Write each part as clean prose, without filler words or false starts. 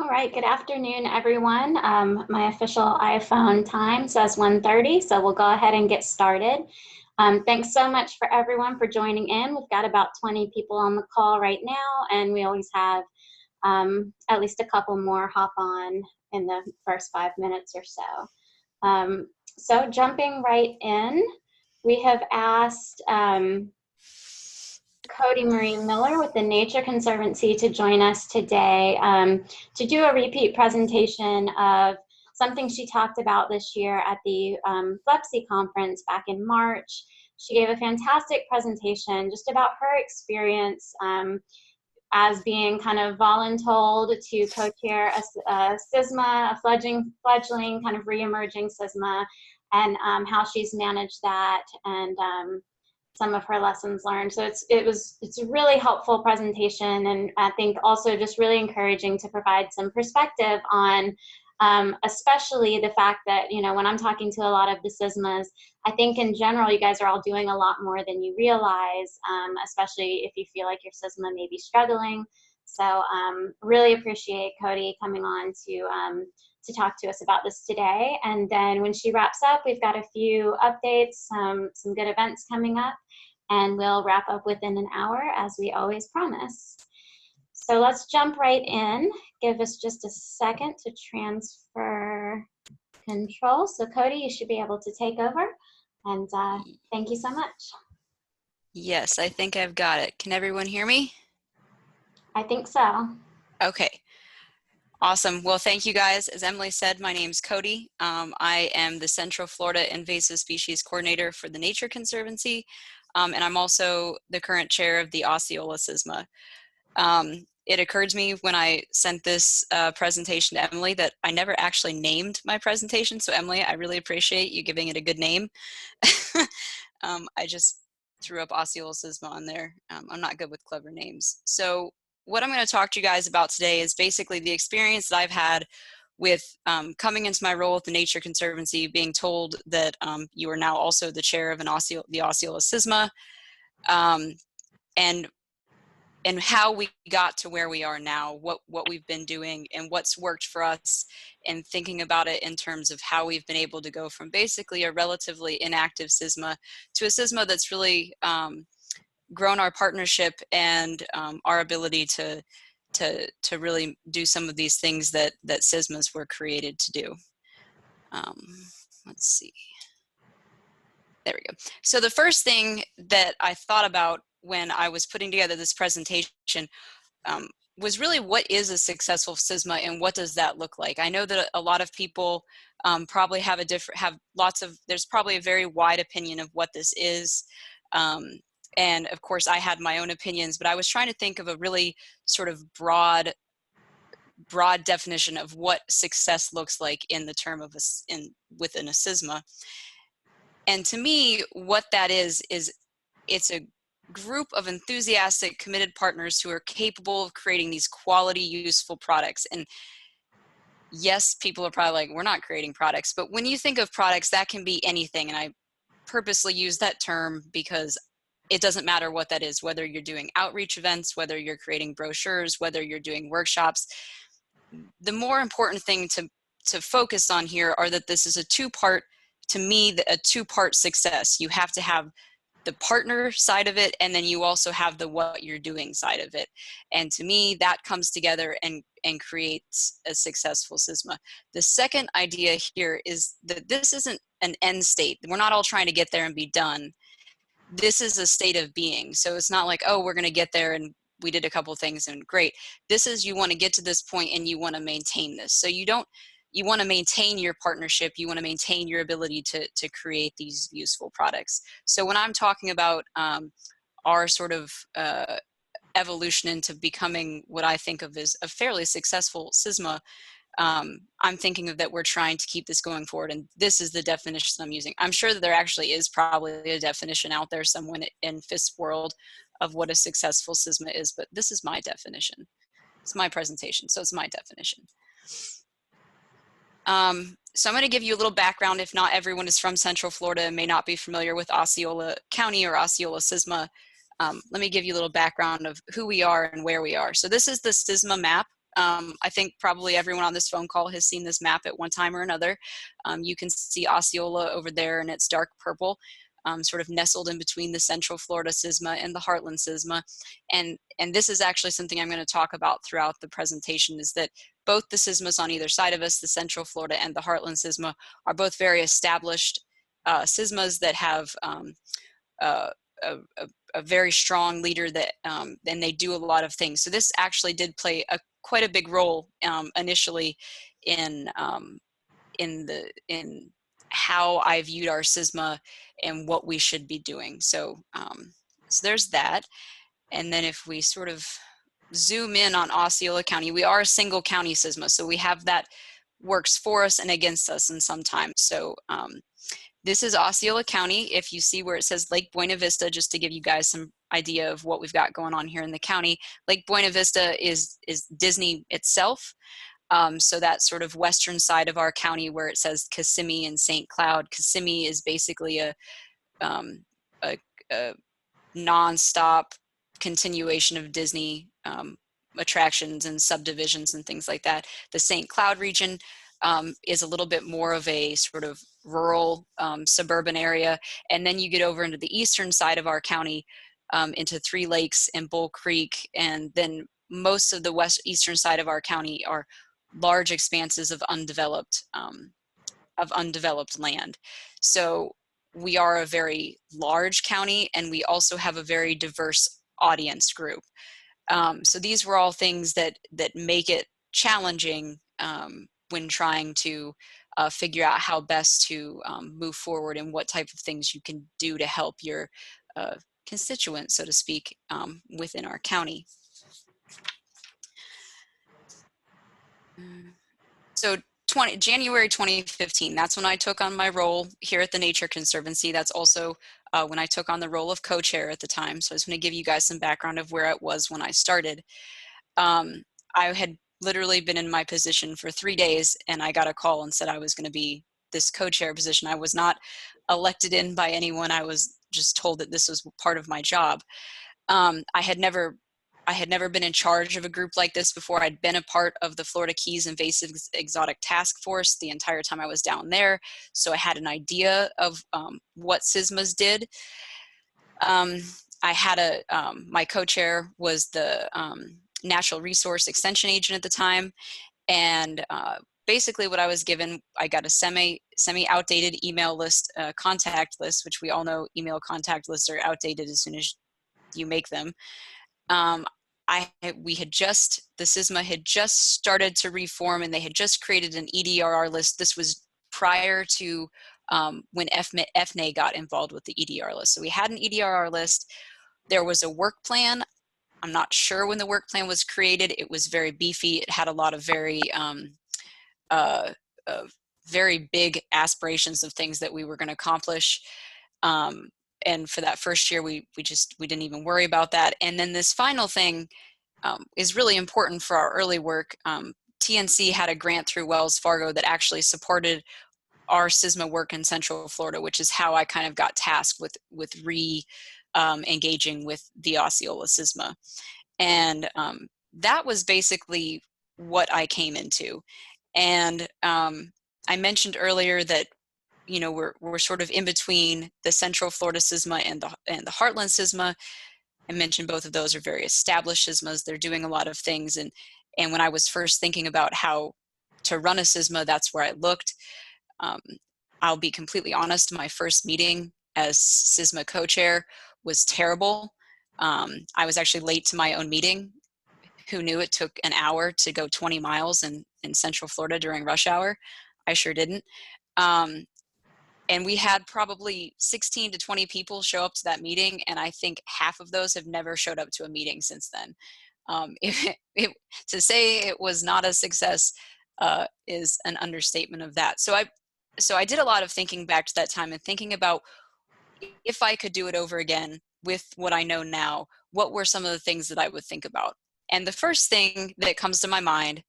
All right, good afternoon, everyone. My official iPhone time says 1:30, so we'll go ahead and get started. Thanks so much for everyone for joining in. We've got about 20 people on the call right now, and we always have at least a couple more hop on in the first 5 minutes or so. So jumping right in, we have asked Cody Marie Miller with the Nature Conservancy to join us today to do a repeat presentation of something she talked about this year at the FLEPSI conference back in March. She gave a fantastic presentation just about her experience as being kind of voluntold to co-chair a CISMA, a fledgling kind of re-emerging CISMA, and how she's managed that, and some of her lessons learned. So it's a really helpful presentation, and I think also just really encouraging to provide some perspective on especially the fact that, you know, when I'm talking to a lot of the CISMAs, I think in general you guys are all doing a lot more than you realize, especially if you feel like your CISMA may be struggling. So really appreciate Cody coming on to talk to us about this today. And then when she wraps up, we've got a few updates, some good events coming up, and we'll wrap up within an hour as we always promise. So let's jump right in. Give us just a second to transfer control. So Cody, you should be able to take over, and thank you so much. Yes, I think I've got it. Can everyone hear me? I think so. Okay. Awesome. Well, thank you guys. As Emily said, my name's Cody. I am the Central Florida Invasive Species Coordinator for the Nature Conservancy, and I'm also the current chair of the Osceola CISMA. It occurred to me when I sent this presentation to Emily that I never actually named my presentation. So Emily, I really appreciate you giving it a good name. I just threw up Osceola CISMA on there. I'm not good with clever names. So what I'm going to talk to you guys about today is basically the experience that I've had with coming into my role with the Nature Conservancy, being told that you are now also the chair of the Osceola CISMA, and how we got to where we are now, what we've been doing, and what's worked for us, and thinking about it in terms of how we've been able to go from basically a relatively inactive CISMA to a CISMA that's really grown our partnership and our ability to really do some of these things that CISMAs were created to do. Let's see. There we go. So the first thing that I thought about when I was putting together this presentation was really, what is a successful CISMA and what does that look like? I know that a lot of people probably have there's probably a very wide opinion of what this is. And of course I had my own opinions, but I was trying to think of a really sort of broad definition of what success looks like in the term of within a CISMA. And to me, what that is it's a group of enthusiastic, committed partners who are capable of creating these quality, useful products. And yes, people are probably like, we're not creating products, but when you think of products, that can be anything. And I purposely use that term because it doesn't matter what that is, whether you're doing outreach events, whether you're creating brochures, whether you're doing workshops. The more important thing to focus on here are that this is a two-part success. You have to have the partner side of it, and then you also have the what you're doing side of it. And to me, that comes together and creates a successful CISMA. The second idea here is that this isn't an end state. We're not all trying to get there and be done. This is a state of being. So it's not like, oh, we're going to get there and we did a couple of things and great. This is, you want to get to this point and you want to maintain this. So you want to maintain your partnership. You want to maintain your ability to create these useful products. So when I'm talking about our sort of evolution into becoming what I think of as a fairly successful CISMA, I'm thinking of that we're trying to keep this going forward, and this is the definition I'm using. I'm sure that there actually is probably a definition out there somewhere in FISP world of what a successful CISMA is, but this is my definition. It's my presentation, so it's my definition. So I'm going to give you a little background. If not everyone is from Central Florida and may not be familiar with Osceola County or Osceola CISMA, let me give you a little background of who we are and where we are. So this is the CISMA map. I think probably everyone on this phone call has seen this map at one time or another. You can see Osceola over there and it's dark purple, sort of nestled in between the Central Florida CISMA and the Heartland CISMA. And this is actually something I'm going to talk about throughout the presentation, is that both the CISMAs on either side of us, the Central Florida and the Heartland CISMA, are both very established CISMAs that have a, a very strong leader that, and they do a lot of things. So this actually did play quite a big role initially in how I viewed our CISMA and what we should be doing. So, so there's that. And then if we sort of zoom in on Osceola County, we are a single county CISMA. So we have that works for us and against us in sometimes. So this is Osceola County. If you see where it says Lake Buena Vista, just to give you guys some idea of what we've got going on here in the county, Lake Buena Vista is Disney itself. So that sort of western side of our county where it says Kissimmee and St. Cloud. Kissimmee is basically a nonstop continuation of Disney attractions and subdivisions and things like that. The St. Cloud region is a little bit more of a sort of rural suburban area. And then you get over into the eastern side of our county, into Three Lakes and Bull Creek. And then most of the eastern side of our county are large expanses of undeveloped land. So we are a very large county, and we also have a very diverse audience group. So these were all things that make it challenging when trying to figure out how best to move forward and what type of things you can do to help your constituents, so to speak, within our county. So January 2015, that's when I took on my role here at the Nature Conservancy. That's also when I took on the role of co-chair at the time. So I just want to give you guys some background of where it was when I started. I had literally been in my position for 3 days, and I got a call and said I was going to be this co-chair position. I was not elected in by anyone. I was just told that this was part of my job. I had never been in charge of a group like this before. I'd been a part of the Florida Keys Invasive Exotic Task Force the entire time I was down there. So I had an idea of what CISMAs did. I had my co-chair was the Natural Resource Extension Agent at the time. And basically what I was given, I got a semi-outdated email list, contact list, which we all know email contact lists are outdated as soon as you make them. The CISMA had just started to reform, and they had just created an EDRR list. This was prior to when FNA got involved with the EDR list. So we had an EDRR list. There was a work plan. I'm not sure when the work plan was created. It was very beefy. It had a lot of very big aspirations of things that we were going to accomplish. And for that first year, we didn't even worry about that. And then this final thing is really important for our early work. TNC had a grant through Wells Fargo that actually supported our CISMA work in Central Florida, which is how I kind of got tasked with engaging with the Osceola CISMA. And that was basically what I came into. And I mentioned earlier that, you know, we're sort of in between the Central Florida CISMA and the Heartland CISMA. I mentioned both of those are very established CISMAs. They're doing a lot of things. And when I was first thinking about how to run a CISMA, that's where I looked. I'll be completely honest, my first meeting as CISMA co-chair was terrible. I was actually late to my own meeting. Who knew it took an hour to go 20 miles in Central Florida during rush hour? I sure didn't. And we had probably 16 to 20 people show up to that meeting, and I think half of those have never showed up to a meeting since then. To say it was not a success is an understatement of that. So I did a lot of thinking back to that time and thinking about if I could do it over again with what I know now, what were some of the things that I would think about? And the first thing that comes to my mind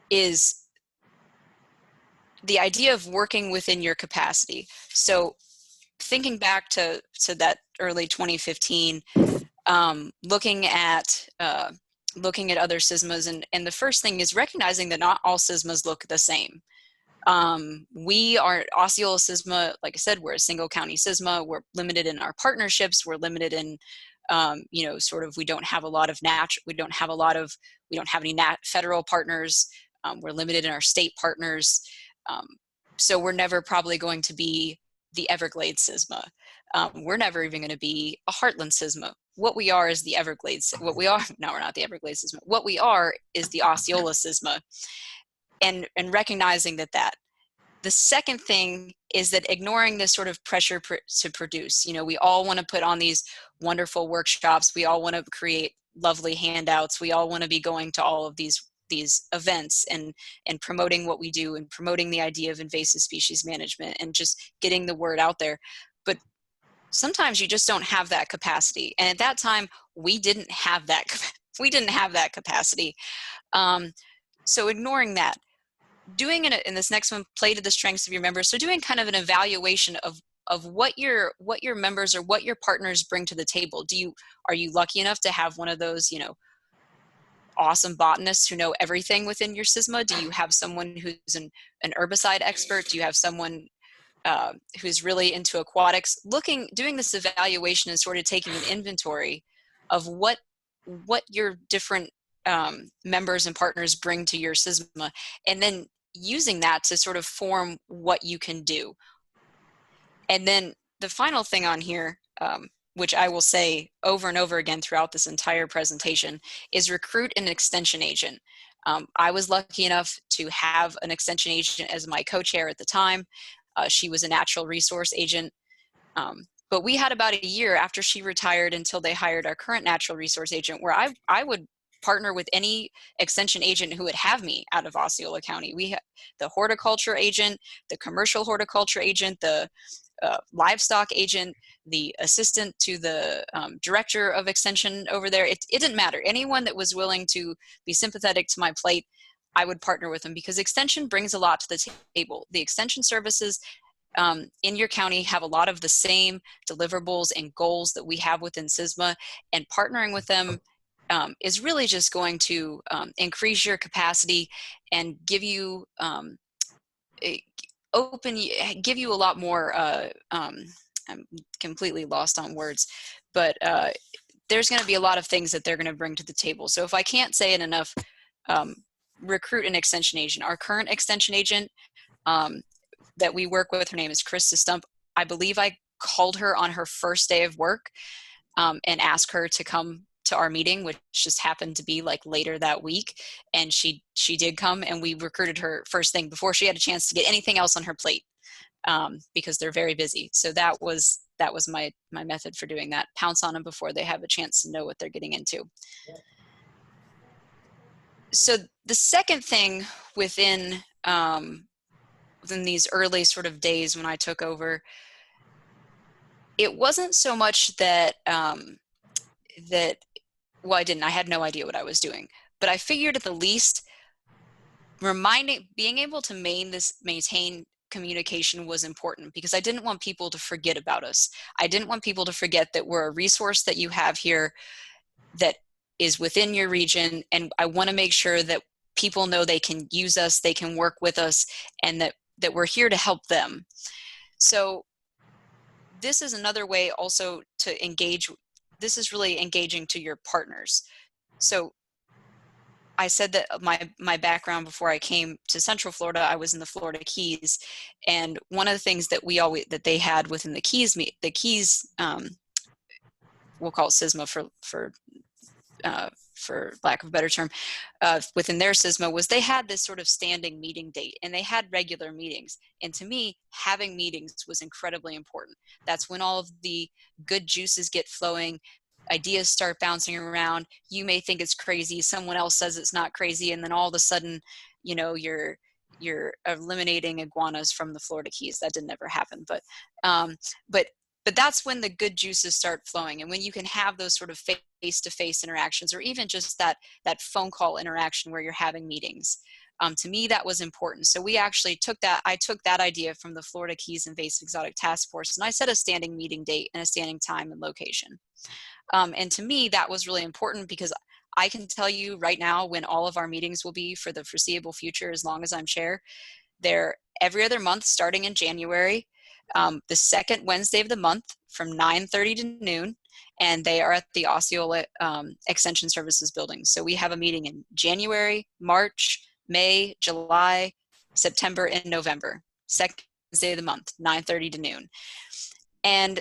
is the idea of working within your capacity. So thinking back to that early 2015, looking at looking at other CISMAs, and the first thing is recognizing that not all CISMAs look the same. We are Osceola CISMA, like I said, we're a single county CISMA. We're limited in our partnerships. We're limited in, you know, sort of, we don't have any federal partners. We're limited in our state partners. So we're never probably going to be the Everglades CISMA. We're never even going to be a Heartland CISMA. What we are is the Everglades. What we are, no, we're not the Everglades CISMA. What we are is the Osceola CISMA, and recognizing that. The second thing is that ignoring this sort of pressure to produce. You know, we all want to put on these wonderful workshops. We all want to create lovely handouts. We all want to be going to all of these events and promoting what we do and promoting the idea of invasive species management and just getting the word out there. But sometimes you just don't have that capacity. And at that time, we didn't have that capacity. So ignoring that. Doing it in this next one, play to the strengths of your members. So doing kind of an evaluation of what your members or what your partners bring to the table. Are you lucky enough to have one of those, you know, awesome botanists who know everything within your CISMA? Do you have someone who's an herbicide expert? Do you have someone who's really into aquatics? Doing this evaluation and sort of taking an inventory of what your different members and partners bring to your CISMA, and then using that to sort of form what you can do. And then the final thing on here, which I will say over and over again throughout this entire presentation, is recruit an extension agent. I was lucky enough to have an extension agent as my co-chair at the time. She was a natural resource agent. But we had about a year after she retired until they hired our current natural resource agent, where I would partner with any extension agent who would have me out of Osceola County. We had the horticulture agent, the commercial horticulture agent, the livestock agent, the assistant to the director of extension over there. It didn't matter. Anyone that was willing to be sympathetic to my plight, I would partner with them, because extension brings a lot to the table. The extension services in your county have a lot of the same deliverables and goals that we have within CISMA, and partnering with them is really just going to increase your capacity and give you give you a lot more. I'm completely lost on words, but there's going to be a lot of things that they're going to bring to the table. So if I can't say it enough, recruit an extension agent. Our current extension agent that we work with, her name is Krista Stump. I believe I called her on her first day of work and asked her to come to our meeting, which just happened to be like later that week, and she did come, and we recruited her first thing before she had a chance to get anything else on her plate, because they're very busy. So that was my method for doing that. Pounce on them before they have a chance to know what they're getting into. So the second thing within these early sort of days when I took over, it wasn't so much that I had no idea what I was doing, but I figured at the least being able to maintain communication was important, because I didn't want people to forget about us. I didn't want people to forget that we're a resource that you have here that is within your region, and I want to make sure that people know they can use us, they can work with us, and that we're here to help them. So this is another way also to engage. This is really engaging to your partners. So I said that my background before I came to Central Florida, I was in the Florida Keys, and one of the things that they had within the Keys, we'll call it CISMA for lack of a better term, within their CISMA, was they had this sort of standing meeting date, and they had regular meetings. And to me, having meetings was incredibly important. That's when all of the good juices get flowing, ideas start bouncing around. You may think it's crazy, someone else says it's not crazy, and then all of a sudden, you know, you're eliminating iguanas from the Florida Keys. That didn't ever happen, but that's when the good juices start flowing, and when you can have those sort of face-to-face interactions, or even just that phone call interaction where you're having meetings. To me, that was important. So we actually I took that idea from the Florida Keys Invasive Exotic Task Force, and I set a standing meeting date and a standing time and location. And to me, that was really important, because I can tell you right now when all of our meetings will be for the foreseeable future, as long as I'm chair. They're every other month starting in January, the second Wednesday of the month from 9:30 to noon, and they are at the Osceola Extension Services building. So we have a meeting in January, March, May, July, September, and November. Second Wednesday of the month, 9:30 to noon. And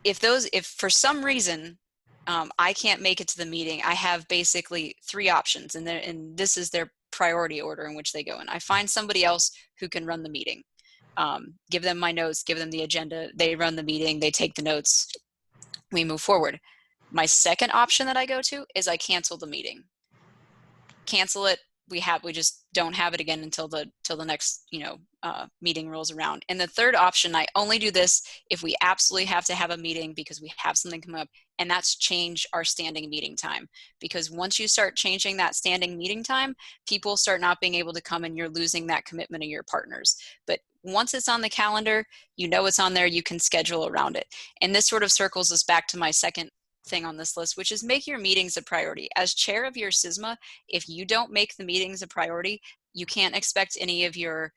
if for some reason I can't make it to the meeting, I have basically three options, and this is their priority order in which they go in. I find somebody else who can run the meeting. Give them my notes, give them the agenda, they run the meeting, they take the notes, we move forward. My second option that I go to is I cancel the meeting. Cancel it. We just don't have it again until the next meeting rolls around. And the third option, I only do this if we absolutely have to have a meeting because we have something come up, and that's change our standing meeting time. Because once you start changing that standing meeting time, people start not being able to come, and you're losing that commitment of your partners. But once it's on the calendar, it's on there, you can schedule around it. And this sort of circles us back to my second thing on this list, which is make your meetings a priority. As chair of your CISMA, if you don't make the meetings a priority, you can't expect any of your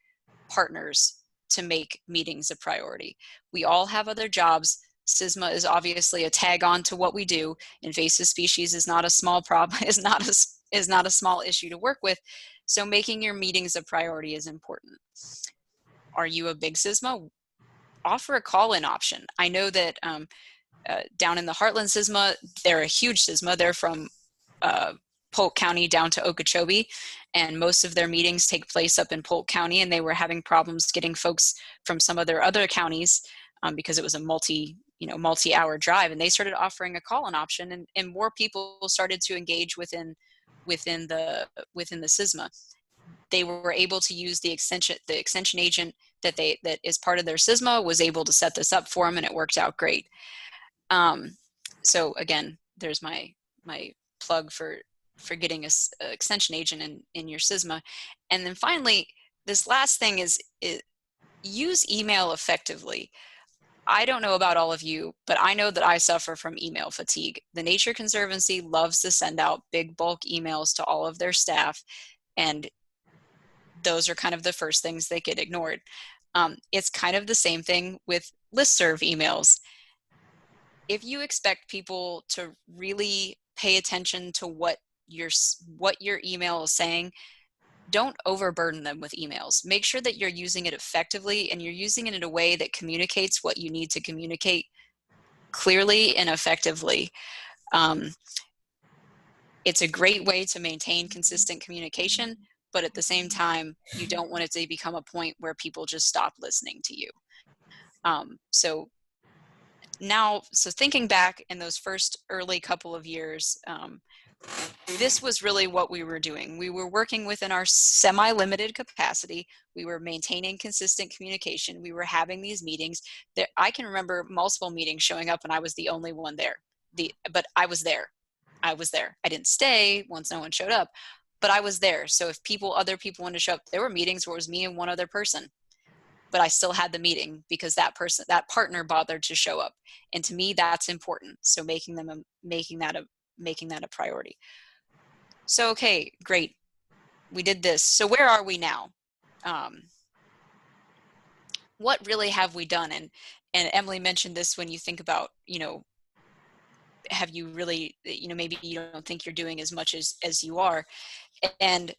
partners to make meetings a priority. We all have other jobs. CISMA is obviously a tag on to what we do. Invasive species is not a small problem, is not a small issue to work with. So making your meetings a priority is important. Are you a big CISMA? Offer a call-in option. I know that down in the Heartland CISMA, they're a huge CISMA. They're from Polk County down to Okeechobee, and most of their meetings take place up in Polk County, and they were having problems getting folks from some of their other counties because it was a multi-hour drive, and they started offering a call-in option, and more people started to engage within the CISMA. They were able to use the extension agent that is part of their CISMA was able to set this up for them, and it worked out great. So again, there's my plug for getting a extension agent in your CISMA. And then finally, this last thing is use email effectively. I don't know about all of you, but I know that I suffer from email fatigue. The Nature Conservancy loves to send out big bulk emails to all of their staff, and those are kind of the first things that get ignored. It's kind of the same thing with listserv emails. If you expect people to really pay attention to what your email is saying, don't overburden them with emails. Make sure that you're using it effectively, and you're using it in a way that communicates what you need to communicate clearly and effectively. It's a great way to maintain consistent communication, but at the same time, you don't want it to become a point where people just stop listening to you. So thinking back in those first early couple of years, this was really what we were doing. We were working within our semi-limited capacity. We were maintaining consistent communication. We were having these meetings. I can remember multiple meetings showing up and I was the only one there. But I was there. I didn't stay once no one showed up, but I was there. So if other people wanted to show up, there were meetings where it was me and one other person, but I still had the meeting because that partner bothered to show up. And to me, that's important. So making that a priority. So, okay, great. We did this. So where are we now? What really have we done? And Emily mentioned this when you think about, have you really, maybe you don't think you're doing as much as you are. And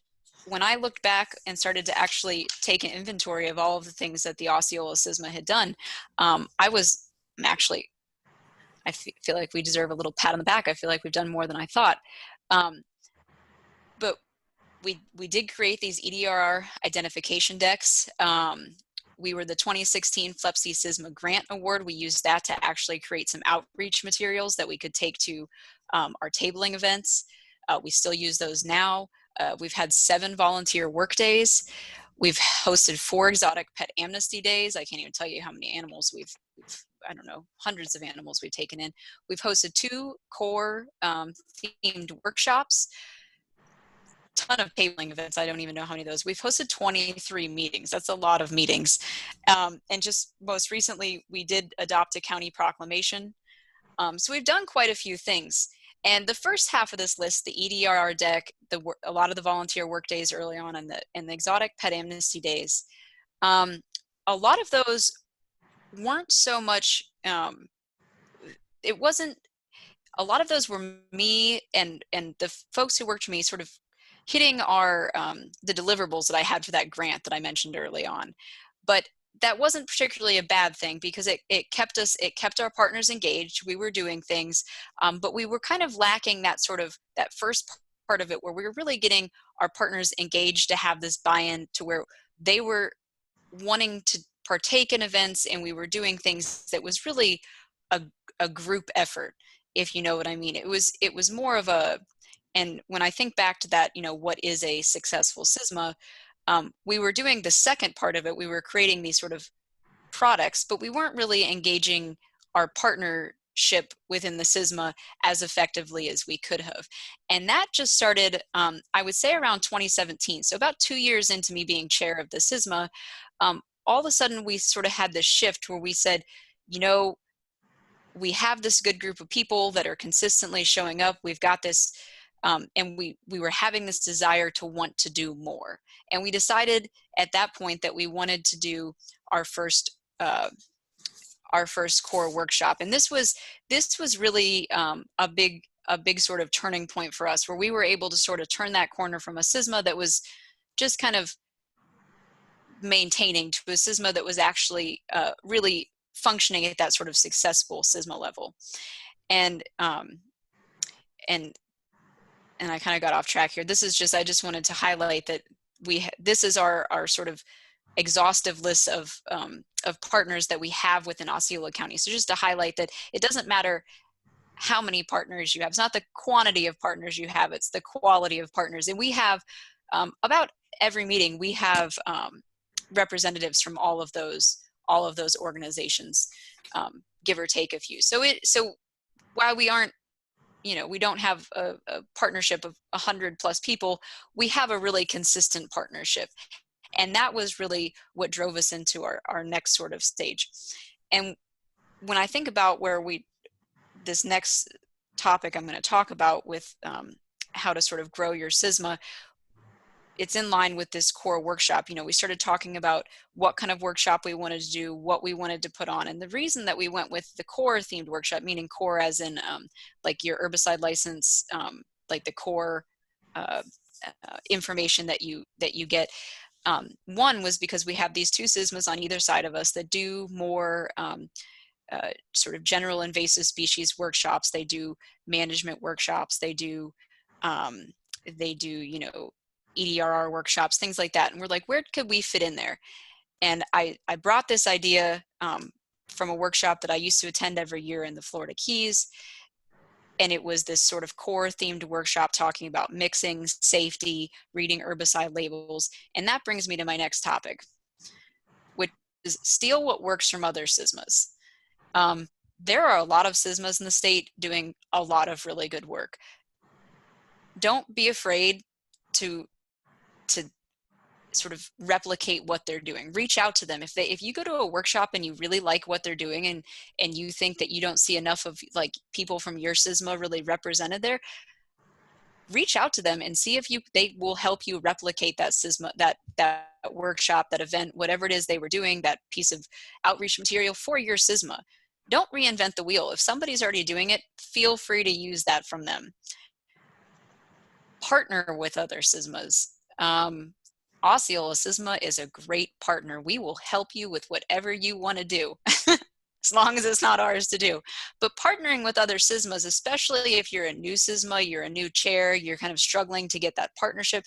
when I looked back and started to actually take an inventory of all of the things that the Osceola CISMA had done, I feel like we deserve a little pat on the back. I feel like we've done more than I thought. But we did create these EDR identification decks. We were the 2016 FLEPC CISMA Grant Award. We used that to actually create some outreach materials that we could take to our tabling events. We still use those now. We've had 7 volunteer work days. We've hosted 4 exotic pet amnesty days. I can't even tell you how many animals we've I don't know, hundreds of animals we've taken in. We've hosted 2 core themed workshops, ton of tabling events. I don't even know how many of those. We've hosted 23 meetings. That's a lot of meetings. And just most recently, we did adopt a county proclamation. So we've done quite a few things. And the first half of this list, the EDRR deck, a lot of the volunteer work days early on, and the exotic pet amnesty days, a lot of those weren't so much, it wasn't, a lot of those were me and the folks who worked for me sort of hitting our, the deliverables that I had for that grant that I mentioned early on. But that wasn't particularly a bad thing, because it kept our partners engaged. We were doing things, but we were kind of lacking that sort of, that first part of it where we were really getting our partners engaged to have this buy-in to where they were wanting to partake in events, and we were doing things that was really a group effort, if you know what I mean. It was more of a, and when I think back to that, you know, what is a successful CISMA, we were doing the second part of it. We were creating these sort of products, but we weren't really engaging our partnership within the CISMA as effectively as we could have. And that just started, I would say around 2017. So about 2 years into me being chair of the CISMA, all of a sudden we sort of had this shift where we said, you know, we have this good group of people that are consistently showing up. We've got this, and we were having this desire to want to do more. And we decided at that point that we wanted to do our first core workshop. And this was really a big sort of turning point for us, where we were able to sort of turn that corner from a CISMA that was just kind of maintaining to a CISMA that was actually really functioning at that sort of successful CISMA level. And I kind of got off track here. This is just, I just wanted to highlight that this is our sort of exhaustive list of partners that we have within Osceola County. So just to highlight that it doesn't matter how many partners you have. It's not the quantity of partners you have, it's the quality of partners. And we have, about every meeting, we have representatives from all of those organizations, give or take a few. So while we aren't, you know, we don't have a partnership of 100+ people, we have a really consistent partnership. And that was really what drove us into our next sort of stage. And when I think about this next topic I'm going to talk about with how to sort of grow your CISMA, it's in line with this core workshop. You know, we started talking about what kind of workshop we wanted to do, what we wanted to put on. And the reason that we went with the core themed workshop, meaning core as in like your herbicide license, like the core information that you get. One was because we have these two CISMAs on either side of us that do more sort of general invasive species workshops. They do management workshops. They do, you know, EDRR workshops, things like that. And we're like, where could we fit in there? And I brought this idea from a workshop that I used to attend every year in the Florida Keys. And it was this sort of core themed workshop talking about mixing, safety, reading herbicide labels. And that brings me to my next topic, which is steal what works from other CISMAs. There are a lot of CISMAs in the state doing a lot of really good work. Don't be afraid to sort of replicate what they're doing. Reach out to them. If you go to a workshop and you really like what they're doing, and you think that you don't see enough of like people from your CISMA really represented there, reach out to them and see if they will help you replicate that CISMA, that workshop, that event, whatever it is they were doing, that piece of outreach material for your CISMA. Don't reinvent the wheel. If somebody's already doing it, feel free to use that from them. Partner with other CISMAs. Osceola CISMA is a great partner. We will help you with whatever you want to do, as long as it's not ours to do. But partnering with other CISMAs, especially if you're a new CISMA, you're a new chair, you're kind of struggling to get that partnership,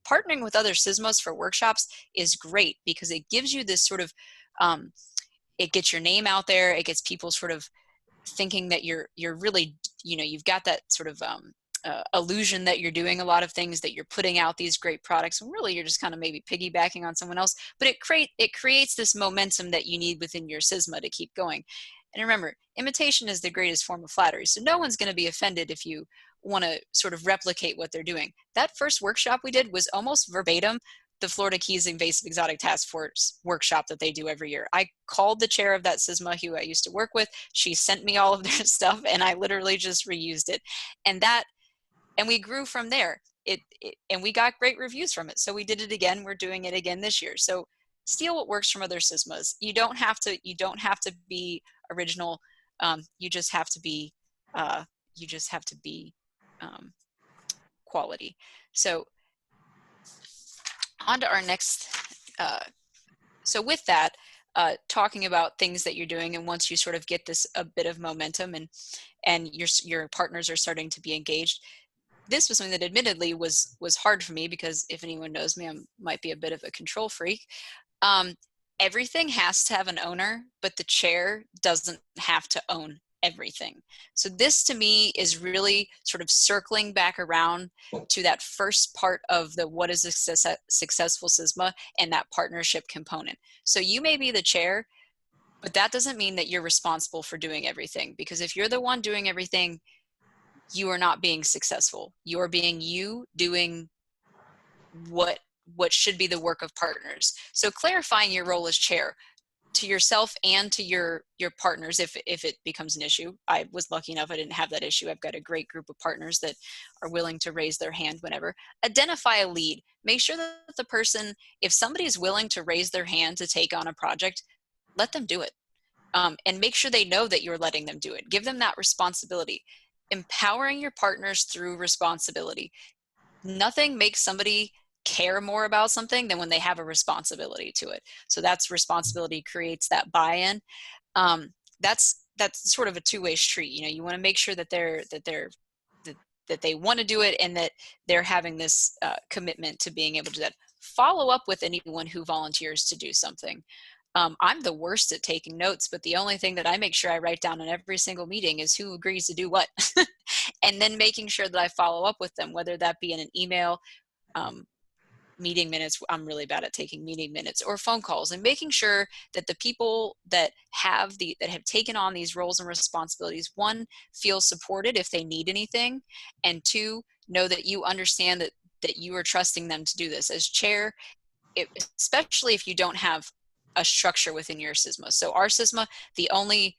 partnering with other CISMAs for workshops is great, because it gives you this sort of, it gets your name out there. It gets people sort of thinking that you're really, you know, you've got that sort of illusion that you're doing a lot of things, that you're putting out these great products, and really you're just kind of maybe piggybacking on someone else. But it creates this momentum that you need within your CISMA to keep going. And remember, imitation is the greatest form of flattery. So no one's going to be offended if you want to sort of replicate what they're doing. That first workshop we did was almost verbatim the Florida Keys Invasive Exotic Task Force workshop that they do every year. I called the chair of that CISMA who I used to work with. She sent me all of their stuff and I literally just reused it. And we grew from there. And we got great reviews from it. So we did it again. We're doing it again this year. So steal what works from other CISMAs. You don't have to be original. You just have to be quality. So on to our next, so with that, talking about things that you're doing, and once you sort of get this a bit of momentum and your partners are starting to be engaged, this was something that admittedly was hard for me, because if anyone knows me, I might be a bit of a control freak. Everything has to have an owner, but the chair doesn't have to own everything. So this to me is really sort of circling back around to that first part of the what is a successful CISMA and that partnership component. So you may be the chair, but that doesn't mean that you're responsible for doing everything, because if you're the one doing everything, you are not being successful. You are being you doing what should be the work of partners. So clarifying your role as chair to yourself and to your partners, if it becomes an issue. I was lucky enough I didn't have that issue. I've got a great group of partners that are willing to raise their hand whenever. Identify a lead. Make sure that the person, if somebody is willing to raise their hand to take on a project, let them do it. And make sure they know that you're letting them do it. Give them that responsibility. Empowering your partners through responsibility. Nothing makes somebody care more about something than when they have a responsibility to it. So that's responsibility creates that buy-in. That's sort of a two-way street. You know, you want to make sure that that they want to do it, and that they're having this commitment to being able to do that. Follow up with anyone who volunteers to do something. I'm the worst at taking notes, but the only thing that I make sure I write down in every single meeting is who agrees to do what. And then making sure that I follow up with them, whether that be in an email, meeting minutes. I'm really bad at taking meeting minutes, or phone calls, and making sure that the people that have taken on these roles and responsibilities, one, feel supported if they need anything, and two, know that you understand that you are trusting them to do this. As chair, especially if you don't have a structure within your CISMA. So our CISMA, the only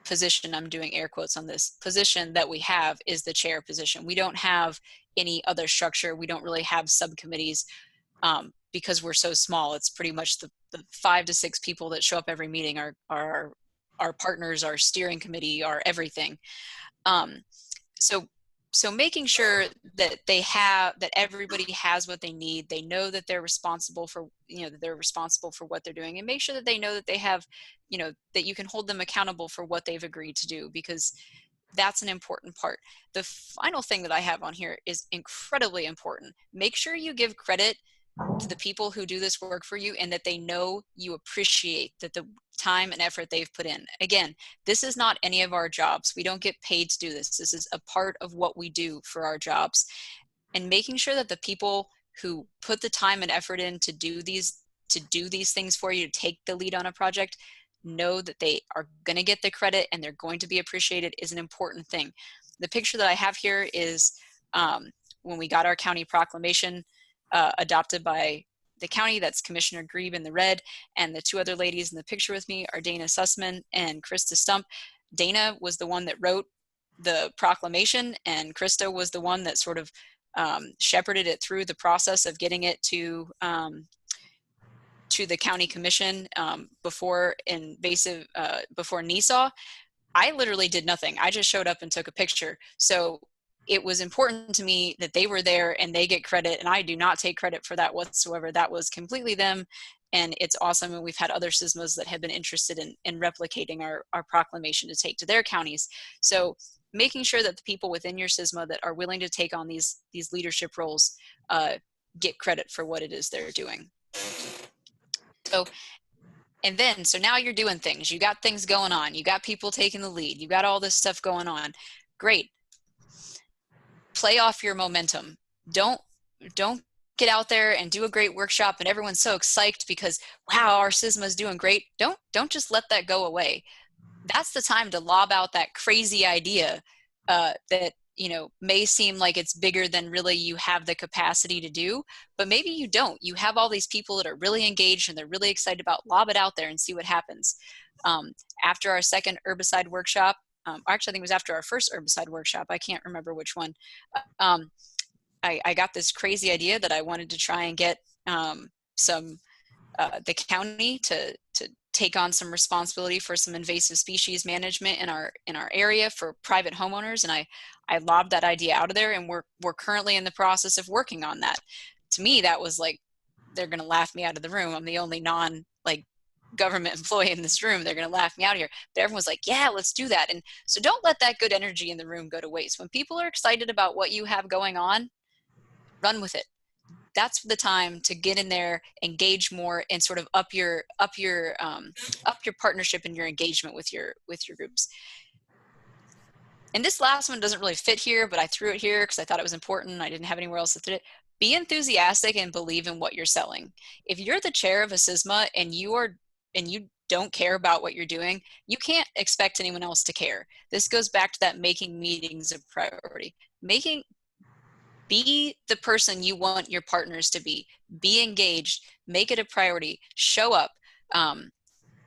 position, I'm doing air quotes on this, position that we have is the chair position. We don't have any other structure. We don't really have subcommittees because we're so small. It's pretty much the 5 to 6 people that show up every meeting are our partners, our steering committee, our everything. So making sure that that everybody has what they need. They know that they're responsible for, that they're responsible for what they're doing, and make sure that they know that they have, that you can hold them accountable for what they've agreed to do, because that's an important part. The final thing that I have on here is incredibly important. Make sure you give credit to the people who do this work for you, and that they know you appreciate that the time and effort they've put in. Again, this is not any of our jobs. We don't get paid to do this. This is a part of what we do for our jobs. And making sure that the people who put the time and effort in to do these things for you, to take the lead on a project, know that they are going to get the credit and they're going to be appreciated is an important thing. The picture that I have here is when we got our county proclamation adopted by the county. That's Commissioner Grebe in the red, and the 2 other ladies in the picture with me are Dana Sussman and Krista Stump. Dana was the one that wrote the proclamation, and Krista was the one that sort of shepherded it through the process of getting it to the county commission before NESAW. I literally did nothing. I just showed up and took a picture. So it was important to me that they were there and they get credit, and I do not take credit for that whatsoever. That was completely them, and it's awesome. And we've had other CISMAs that have been interested in replicating our proclamation to take to their counties. So making sure that the people within your CISMA that are willing to take on these leadership roles get credit for what it is they're doing. So now you're doing things. You got things going on. You got people taking the lead. You got all this stuff going on. Great. Play off your momentum. Don't get out there and do a great workshop and everyone's so excited because, wow, our CISMA is doing great. Don't just let that go away. That's the time to lob out that crazy idea that may seem like it's bigger than really you have the capacity to do, but maybe you don't. You have all these people that are really engaged and they're really excited about, lob it out there and see what happens. After our second herbicide workshop, actually I think it was after our first herbicide workshop, I can't remember which one, I got this crazy idea that I wanted to try and get the county to take on some responsibility for some invasive species management in our area for private homeowners, and I lobbed that idea out of there, and we're currently in the process of working on that. To me, that was like, they're going to laugh me out of the room. I'm the only government employee in this room. They're going to laugh me out of here. But everyone was like, yeah, let's do that. And so don't let that good energy in the room go to waste. When people are excited about what you have going on, run with it. That's the time to get in there, engage more, and sort of up your partnership and your engagement with your groups. And this last one doesn't really fit here, but I threw it here because I thought it was important. I didn't have anywhere else to fit it. Be enthusiastic and believe in what you're selling. If you're the chair of a CISMA and you don't care about what you're doing, you can't expect anyone else to care. This goes back to that making meetings a priority. Be the person you want your partners to be. Be engaged. Make it a priority. Show up.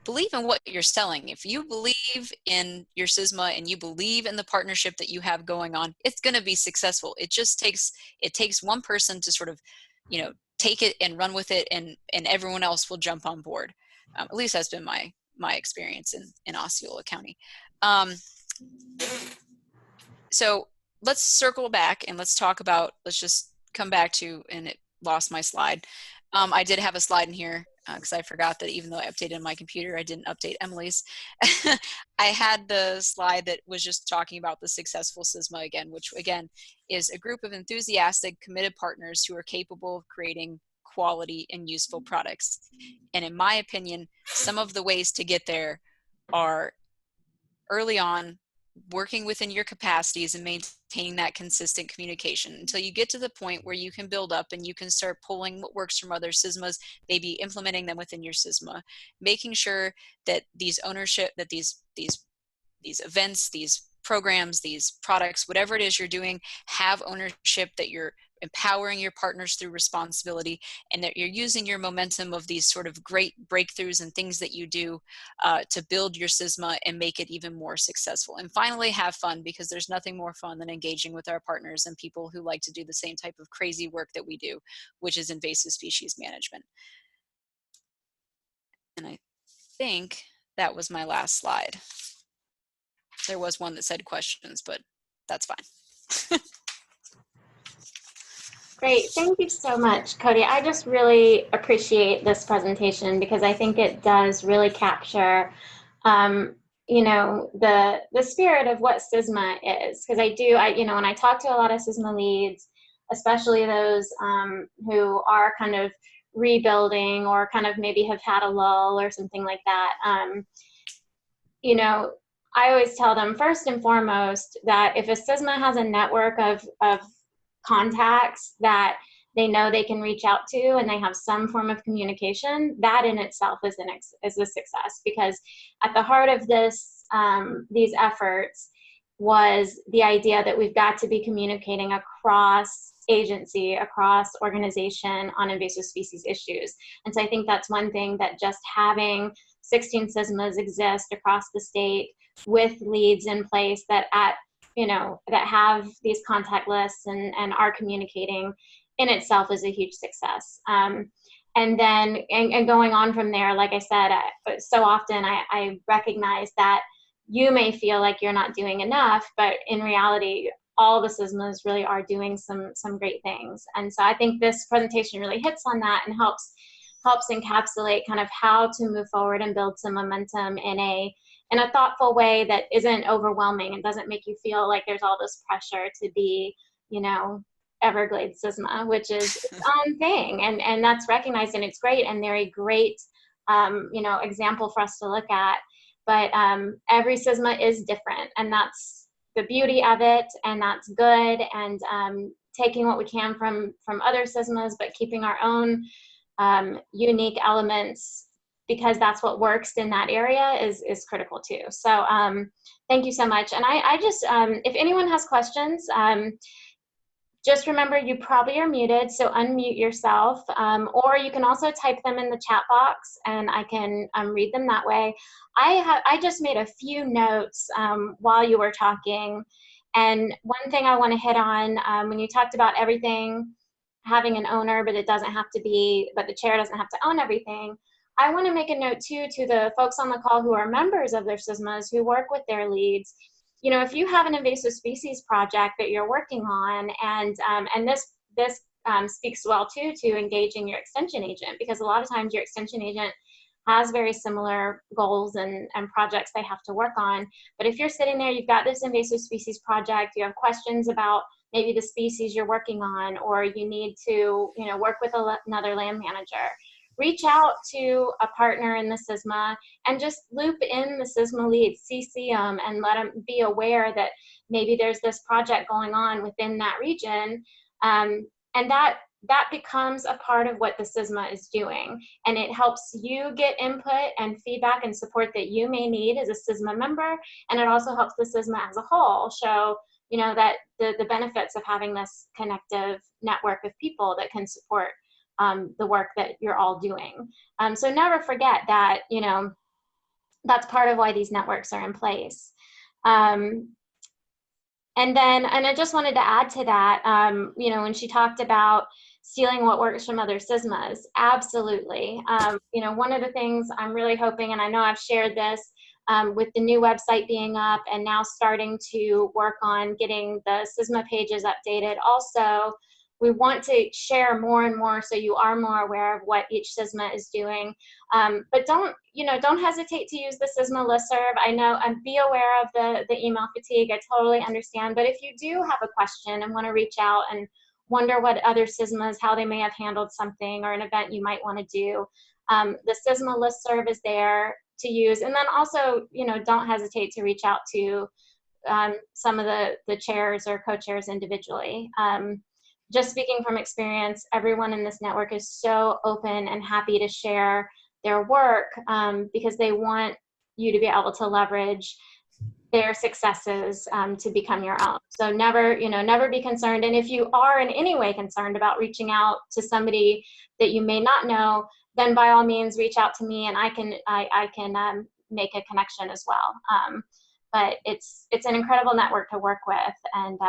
Believe in what you're selling. If you believe in your CISMA and you believe in the partnership that you have going on, it's going to be successful. It takes one person to sort of, take it and run with it, and everyone else will jump on board. At least that's been my experience in Osceola County. So let's circle back and let's just come back to, and it lost my slide. I did have a slide in here because I forgot that even though I updated my computer, I didn't update Emily's. I had the slide that was just talking about the successful CISMA again, which again is a group of enthusiastic, committed partners who are capable of creating quality and useful products. And in my opinion, some of the ways to get there are early on, working within your capacities and maintaining that consistent communication until you get to the point where you can build up and you can start pulling what works from other CISMAs, maybe implementing them within your CISMA, making sure that these events, these programs, these products, whatever it is you're doing, have ownership, that you're empowering your partners through responsibility, and that you're using your momentum of these sort of great breakthroughs and things that you do to build your CISMA and make it even more successful. And finally, have fun, because there's nothing more fun than engaging with our partners and people who like to do the same type of crazy work that we do, which is invasive species management. And I think that was my last slide. There was one that said questions, but that's fine. Great, thank you so much, Cody. I just really appreciate this presentation because I think it does really capture, the spirit of what CISMA is. Because when I talk to a lot of CISMA leads, especially those who are kind of rebuilding or kind of maybe have had a lull or something like that, I always tell them first and foremost that if a CISMA has a network of contacts that they know they can reach out to and they have some form of communication, that in itself is a success. Because at the heart of these efforts was the idea that we've got to be communicating across agency, across organization on invasive species issues. And so I think that's one thing, that just having 16 CISMAs exist across the state with leads in place that that have these contact lists and are communicating in itself is a huge success. And then going on from there, like I said, so often I recognize that you may feel like you're not doing enough, but in reality, all the CISMAs really are doing some great things. And so I think this presentation really hits on that and helps encapsulate kind of how to move forward and build some momentum in a thoughtful way that isn't overwhelming and doesn't make you feel like there's all this pressure to be, Everglades CISMA, which is its own thing. And that's recognized, and it's great. And they're a great, example for us to look at. But every CISMA is different, and that's the beauty of it, and that's good. And taking what we can from other CISMAs, but keeping our own unique elements because that's what works in that area is critical too. So thank you so much. And I just, if anyone has questions, just remember you probably are muted, so unmute yourself, or you can also type them in the chat box and I can read them that way. I just made a few notes while you were talking, and one thing I want to hit on, when you talked about everything having an owner, but it doesn't have to be, but the chair doesn't have to own everything. I want to make a note too to the folks on the call who are members of their CISMAs who work with their leads. You know, if you have an invasive species project that you're working on, and this speaks well too to engaging your extension agent, because a lot of times your extension agent has very similar goals and projects they have to work on. But if you're sitting there, you've got this invasive species project, you have questions about maybe the species you're working on, or you need to, you know, work with another land manager, reach out to a partner in the CISMA and just loop in the CISMA leads, CC them, and let them be aware that maybe there's this project going on within that region. And that becomes a part of what the CISMA is doing. And it helps you get input and feedback and support that you may need as a CISMA member. And it also helps the CISMA as a whole show, you know, that the benefits of having this connective network of people that can support the work that you're all doing. So never forget that, you know, that's part of why these networks are in place. And I just wanted to add to that, you know, when she talked about stealing what works from other CISMAs, absolutely. You know, one of the things I'm really hoping, and I know I've shared this, with the new website being up and now starting to work on getting the CISMA pages updated also, we want to share more and more so you are more aware of what each CISMA is doing. But don't hesitate to use the CISMA listserv. I know, and be aware of the email fatigue. I totally understand. But if you do have a question and want to reach out and wonder what other CISMAs, how they may have handled something or an event you might want to do, the CISMA listserv is there to use. And then also, you know, don't hesitate to reach out to some of the chairs or co-chairs individually. Just speaking from experience, everyone in this network is so open and happy to share their work because they want you to be able to leverage their successes to become your own. So never be concerned. And if you are in any way concerned about reaching out to somebody that you may not know, then by all means reach out to me and I can make a connection as well. But it's an incredible network to work with, and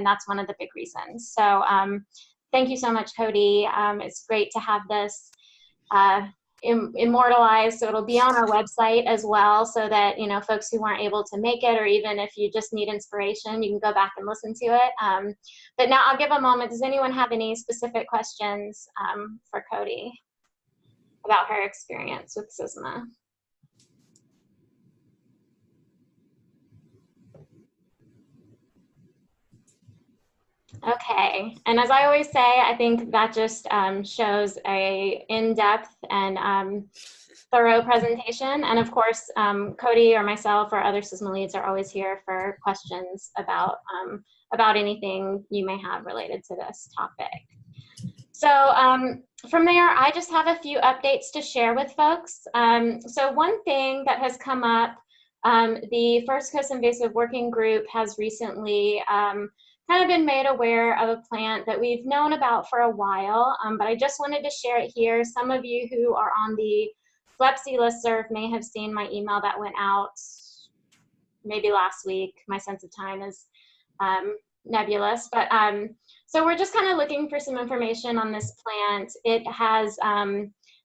that's one of the big reasons. So thank you so much, Cody. It's great to have this immortalized, so it'll be on our website as well, so that, you know, folks who weren't able to make it, or even if you just need inspiration, you can go back and listen to it. But now I'll give a moment. Does anyone have any specific questions for Cody about her experience with CISMA? Okay, and as I always say, I think that just shows a in-depth and thorough presentation. And of course, Cody or myself or other CISMA leads are always here for questions about anything you may have related to this topic. So from there, I just have a few updates to share with folks. So one thing that has come up, the First Coast Invasive Working Group has recently kind of been made aware of a plant that we've known about for a while, but I just wanted to share it here. Some of you who are on the FLEPC listserv may have seen my email that went out maybe last week. My sense of time is nebulous, but so we're just kind of looking for some information on this plant. It has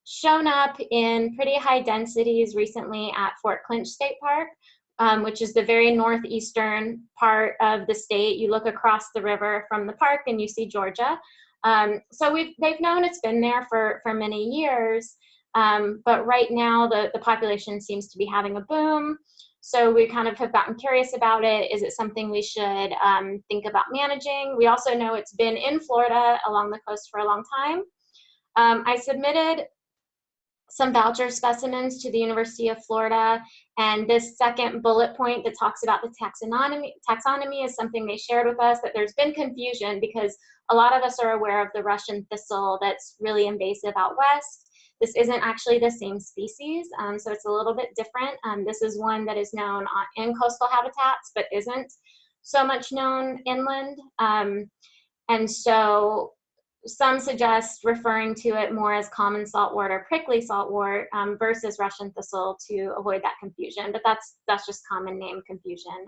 shown up in pretty high densities recently at Fort Clinch State Park, which is the very northeastern part of the state. You look across the river from the park and you see Georgia. So they've known it's been there for many years, but right now the population seems to be having a boom. So we kind of have gotten curious about it. Is it something we should think about managing? We also know it's been in Florida along the coast for a long time. I submitted some voucher specimens to the University of Florida, and this second bullet point that talks about the taxonomy is something they shared with us, that there's been confusion because a lot of us are aware of the Russian thistle that's really invasive out west. This isn't actually the same species, so it's a little bit different. This is one that is known in coastal habitats, but isn't so much known inland. And so some suggest referring to it more as common saltwort, prickly saltwort, versus Russian thistle to avoid that confusion, but that's just common name confusion.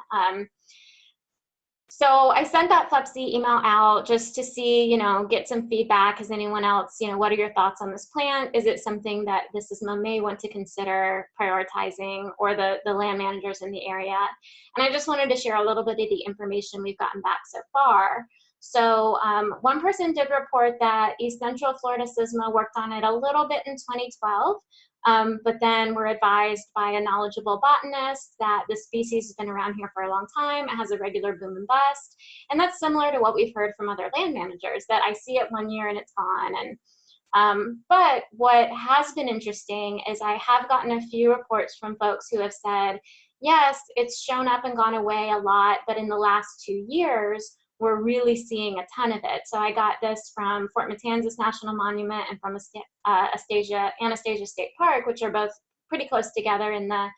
So I sent that FLEPC email out just to see, get some feedback. Has anyone else, what are your thoughts on this plant? Is it something that the CISMA may want to consider prioritizing, or the land managers in the area? And I just wanted to share a little bit of the information we've gotten back so far. So one person did report that East Central Florida CISMA worked on it a little bit in 2012. But then we're advised by a knowledgeable botanist that the species has been around here for a long time. It has a regular boom and bust. And that's similar to what we've heard from other land managers, that I see it one year and it's gone. And but what has been interesting is I have gotten a few reports from folks who have said, yes, it's shown up and gone away a lot, but in the last 2 years, we're really seeing a ton of it. So I got this from Fort Matanzas National Monument and from Anastasia State Park, which are both pretty close together in the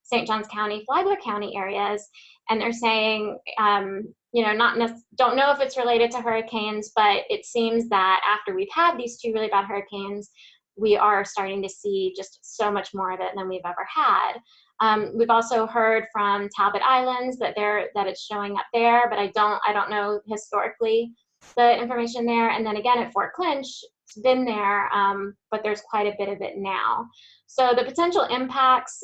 St. Johns County, Flagler County areas. And they're saying, don't know if it's related to hurricanes, but it seems that after we've had these 2 really bad hurricanes, we are starting to see just so much more of it than we've ever had. We've also heard from Talbot Islands that it's showing up there, but I don't know historically the information there. And then again at Fort Clinch, it's been there, but there's quite a bit of it now. So the potential impacts,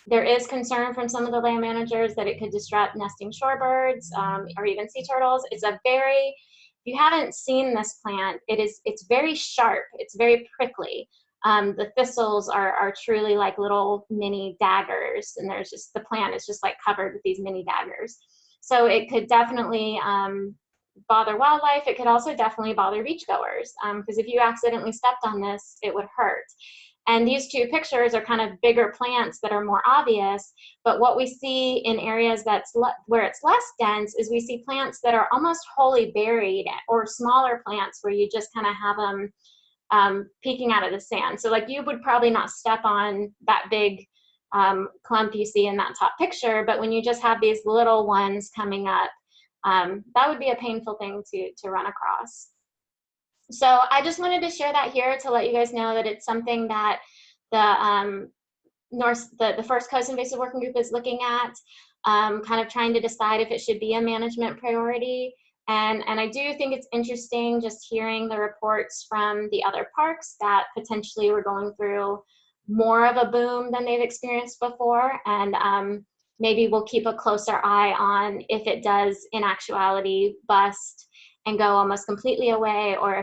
there is concern from some of the land managers that it could disrupt nesting shorebirds, or even sea turtles. If you haven't seen this plant, it's very sharp, it's very prickly. The thistles are truly like little mini daggers, and the plant is just like covered with these mini daggers. So it could definitely bother wildlife. It could also definitely bother beachgoers, because if you accidentally stepped on this, it would hurt. And these 2 pictures are kind of bigger plants that are more obvious, but what we see in areas where it's less dense is we see plants that are almost wholly buried, or smaller plants where you just kind of have them peeking out of the sand. So like you would probably not step on that big clump you see in that top picture, but when you just have these little ones coming up, that would be a painful thing to run across. So I just wanted to share that here to let you guys know that it's something that the First Coast Invasive Working Group is looking at, kind of trying to decide if it should be a management priority. And I do think it's interesting just hearing the reports from the other parks that potentially we're going through more of a boom than they've experienced before. And maybe we'll keep a closer eye on if it does in actuality bust and go almost completely away, or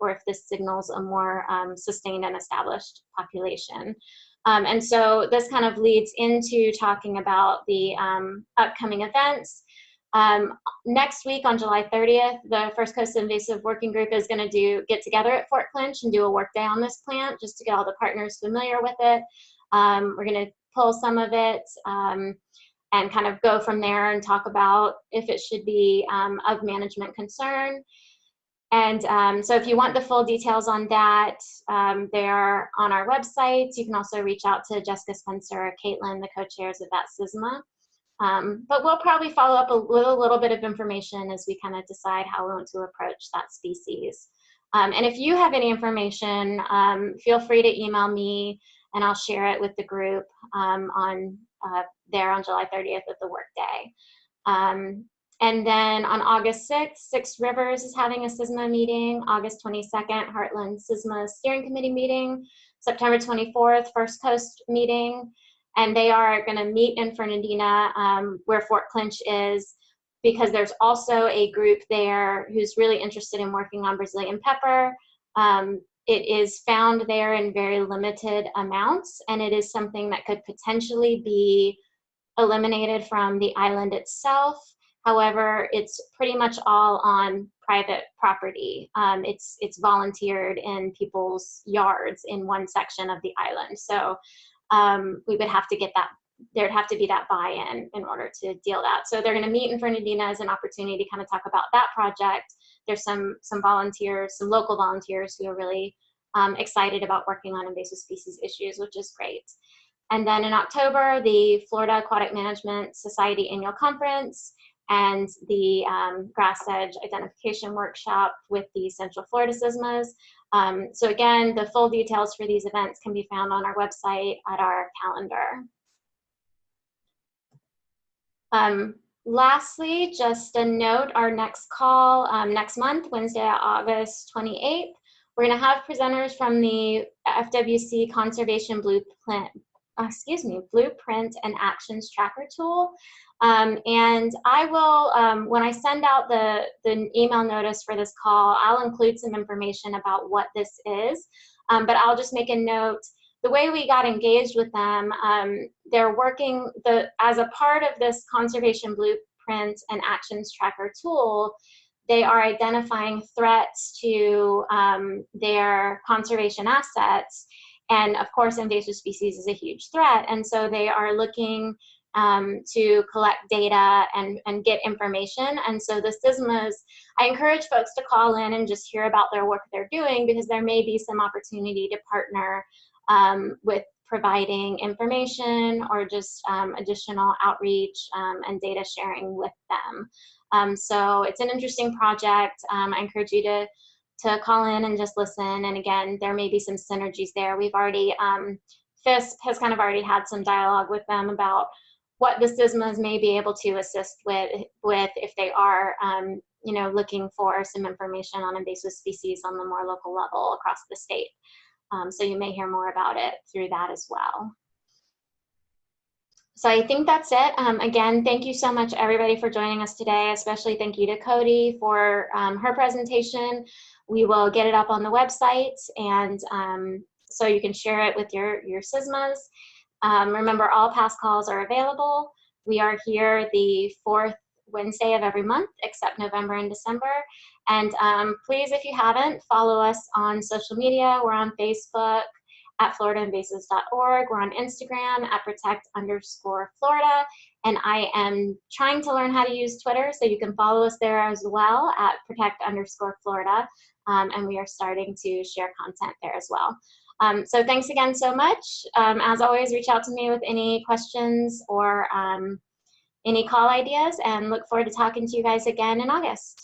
if this signals a more sustained and established population. And so this kind of leads into talking about the upcoming events. Next week on July 30th, the First Coast Invasive Working Group is going to get together at Fort Clinch and do a work day on this plant just to get all the partners familiar with it. We're going to pull some of it and kind of go from there and talk about if it should be of management concern. And so if you want the full details on that, they're on our website. You can also reach out to Jessica Spencer or Caitlin, the co-chairs of that CISMA. But we'll probably follow up with a little bit of information as we kind of decide how we want to approach that species. And if you have any information, feel free to email me and I'll share it with the group there on July 30th at the work day. And then on August 6th, Six Rivers is having a CISMA meeting. August 22nd, Heartland CISMA Steering Committee meeting. September 24th, First Coast meeting. And they are going to meet in Fernandina, where Fort Clinch is, because there's also a group there who's really interested in working on Brazilian pepper. It is found there in very limited amounts, and it is something that could potentially be eliminated from the island itself. However, it's pretty much all on private property. It's volunteered in people's yards in one section of the island. So we would have to get that, there'd have to be that buy-in in order to deal that. So they're going to meet in Fernandina as an opportunity to kind of talk about that project. There's some volunteers, some local volunteers who are really excited about working on invasive species issues, which is great. And then in October, the Florida Aquatic Management Society Annual Conference and the Grass Edge Identification Workshop with the Central Florida CISMAs. So again, the full details for these events can be found on our website at our calendar. Lastly, just a note, our next call next month, Wednesday, August 28th, we're going to have presenters from the FWC Conservation Blueprint and Actions Tracker tool. And I will, when I send out the email notice for this call, I'll include some information about what this is. But I'll just make a note. The way we got engaged with them, they're working as a part of this Conservation Blueprint and Actions Tracker tool. They are identifying threats to their conservation assets. And of course, invasive species is a huge threat. And so they are looking to collect data and get information. And so the CISMAs, I encourage folks to call in and just hear about their work they're doing, because there may be some opportunity to partner with providing information or just additional outreach and data sharing with them. So it's an interesting project. I encourage you to call in and just listen. And again, there may be some synergies there. We've already, FISP has kind of already had some dialogue with them about what the CISMAs may be able to assist with if they are, you know, looking for some information on invasive species on the more local level across the state. So you may hear more about it through that as well. So I think that's it. Again, thank you so much, everybody, for joining us today. Especially thank you to Cody for her presentation. We will get it up on the website, and so you can share it with your CISMAs. Remember, all past calls are available. We are here the 4th Wednesday of every month, except November and December. And please, if you haven't, follow us on social media. We're on Facebook at floridainvasives.org. We're on Instagram at protect_Florida. And I am trying to learn how to use Twitter, so you can follow us there as well at protect_Florida. And we are starting to share content there as well. So thanks again so much. As always, reach out to me with any questions or any call ideas, and look forward to talking to you guys again in August.